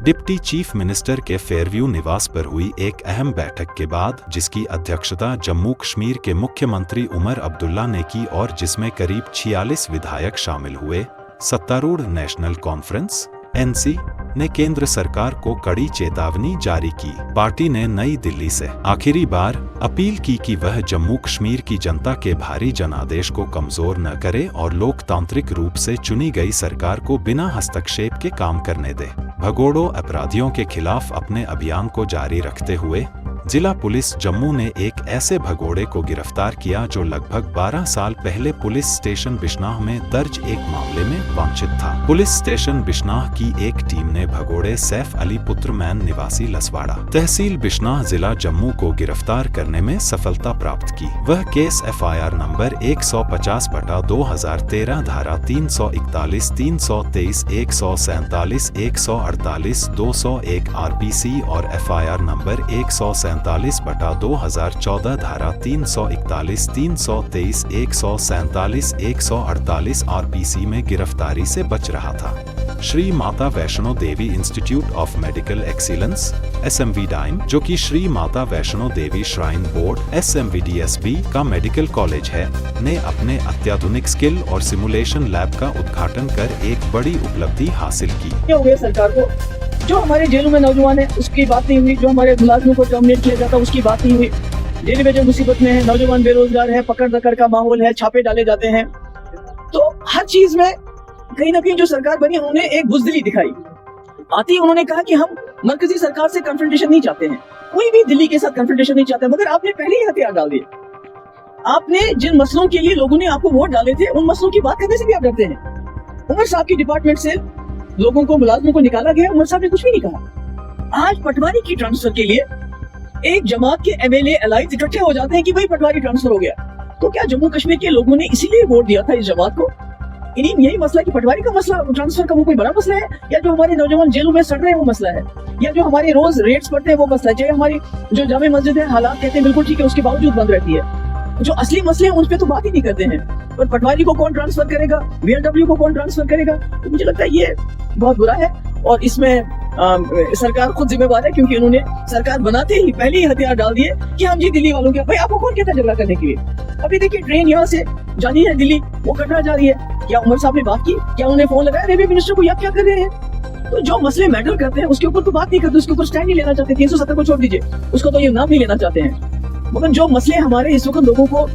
Deputy chief minister के Fairview निवास पर हुई एक अहम बैठक के बाद, जिसकी अध्यक्षता जम्मू कश्मीर के मुख्यमंत्री उमर अब्दुल्ला ने की और जिसमें करीब 46 विधायक शामिल हुए, सत्तारूढ़ नेशनल कॉन्फ्रेंस (एनसी) ने केंद्र सरकार को कड़ी चेतावनी जारी की। पार्टी ने नई दिल्ली से आखिरी बार अपील की कि वह जम्मू कश्मीर की जनता के भारी जनादेश को कमजोर न करे और लोकतांत्रिक रूप से चुनी गई सरकार को बिना हस्तक्षेप के काम करने दे। भगोड़ों अपराधियों के खिलाफ अपने अभियान को जारी रखते हुए जिला पुलिस जम्मू ने एक ऐसे भगोड़े को गिरफ्तार किया जो लगभग 12 साल पहले पुलिस स्टेशन बिश्नाह में दर्ज एक मामले में वांछित था। पुलिस स्टेशन बिश्नाह की एक टीम ने भगोड़े सैफ अली पुत्र मैन निवासी लसवाड़ा, तहसील बिश्नाह, जिला जम्मू को गिरफ्तार करने में सफलता प्राप्त की। वह केस FIR नंबर 150/2013 धारा 341, 323, 147, 148, 201 RPC और FIR नंबर 147/2014 धारा 341, 323, 147, 148 RPC में गिरफ्तारी से बच रहा था। Shri Mata Vaishno Devi institute of medical excellence (SMV डाइम), जो कि Shri Mata Vaishno Devi shrine board (SMVDSB) का मेडिकल कॉलेज है, ने अपने अत्याधुनिक स्किल और सिमुलेशन लैब का उद्घाटन कर एक बड़ी उपलब्धि हासिल की। हो गया सरकार को, जो हमारे जेलों में नौजवान है उसकी बात नहीं हुई, जो हमारे मुलाजिमों को टर्मिनेट किया जाता उसकी बात नहीं हुई। जेल में जो मुसीबत में है, नौजवान बेरोजगार है, पकड़ दकड़ का माहौल है, छापे डाले जाते हैं, तो हर चीज में कहीं ना कहीं जो सरकार बनी उन्होंने एक बुजदिली दिखाई। आती उन्होंने कहा कि हम मरकजी सरकार से कन्फ्रंटेशन नहीं चाहते हैं, कोई भी दिल्ली के साथ कन्फ्रंटेशन नहीं चाहते, मगर आपने पहले ही हथियार डाल दिए। आपने जिन मसलों के लिए लोगों ने आपको वोट डाले थे उन मसलों की बात करने से भी आप डरते हैं। उमर साहब की डिपार्टमेंट से लोगों को, मुलाजिमों को निकाला गया, उमर साहब ने कुछ भी नहीं कहा। आज पटवारी की ट्रांसफर के लिए एक जमात के MLA एलाइज इकट्ठे हो जाते हैं कि भाई पटवारी ट्रांसफर हो गया, तो क्या जम्मू कश्मीर के लोगों ने इसीलिए वोट दिया था इस जमात को? यही मसला कि पटवारी का मसला, ट्रांसफर का वो कोई बड़ा मसला है, या जो हमारे नौजवान जेलों में सड़ रहे हैं वो मसला है, या जो हमारे रोज रेट्स पड़ते हैं वो मसला है, चाहे हमारी जो जामे मस्जिद है हालात कहते हैं बिल्कुल ठीक है उसके बावजूद बंद रहती है। जो असली मसले हैं उन पे तो बात ही नहीं करते हैं। पर पटवारी को कौन ट्रांसफर करेगा, VLW को कौन ट्रांसफर करेगा, तो मुझे लगता है ये बहुत बुरा है और इसमें सरकार खुद जिम्मेवार है, क्योंकि उन्होंने सरकार बनाते ही पहले ही हथियार डाल दिए कि हम जी दिल्ली वालों के। भाई आपको कौन कहता है झगड़ा करने के लिए? अभी देखिए ट्रेन यहाँ से जानी है दिल्ली, वो कटरा जा रही है, क्या उमर साहब ने बात की? क्या उन्होंने फोन लगाया रेलवे मिनिस्टर को, या क्या कर रहे हैं? तो जो मसले मैटर करते हैं उसके ऊपर तो बात नहीं करते, उसके ऊपर स्टैंड नहीं लेना चाहते। 370 को छोड़ दीजिए, उसको तो ये नाम नहीं लेना चाहते हैं। मगर जो मसले हमारे इस वक्त लोगों को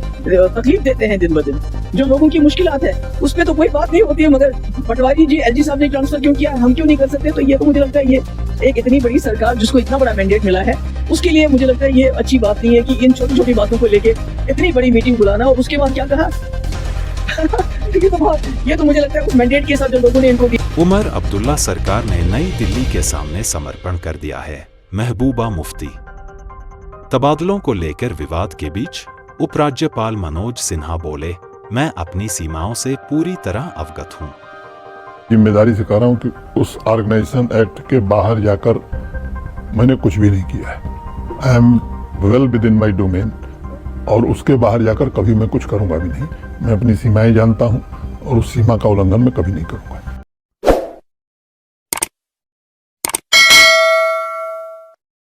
तकलीफ देते हैं दिन ब दिन, जो लोगों की मुश्किलात है, उस पर तो कोई बात नहीं होती है। मगर पटवारी जी, LG साहब ने ट्रांसफर क्यों किया, हम क्यों नहीं कर सकते? तो ये तो मुझे लगता है ये एक इतनी बड़ी सरकार जिसको इतना बड़ा मैंडेट मिला है, उसके लिए मुझे लगता है ये अच्छी बात नहीं है कि इन छोटी छोटी बातों को लेके इतनी बड़ी मीटिंग बुलाना और उसके बाद क्या कहा। ये तो मुझे लगता है उस मैंडेट के साथ जो लोगों ने इनको दिया। उमर अब्दुल्ला सरकार ने नई दिल्ली के सामने समर्पण कर दिया है। महबूबा मुफ्ती। तबादलों को लेकर विवाद के बीच उपराज्यपाल मनोज सिन्हा बोले, मैं अपनी सीमाओं से पूरी तरह अवगत हूँ। जिम्मेदारी से कह रहा हूँ कि उस ऑर्गेनाइजेशन एक्ट के बाहर जाकर मैंने कुछ भी नहीं किया है। I am well with in my domain और उसके बाहर जाकर कभी मैं कुछ करूँगा भी नहीं। मैं अपनी सीमाएं जानता हूँ और उस सीमा का उल्लंघन मैं कभी नहीं करूँगा।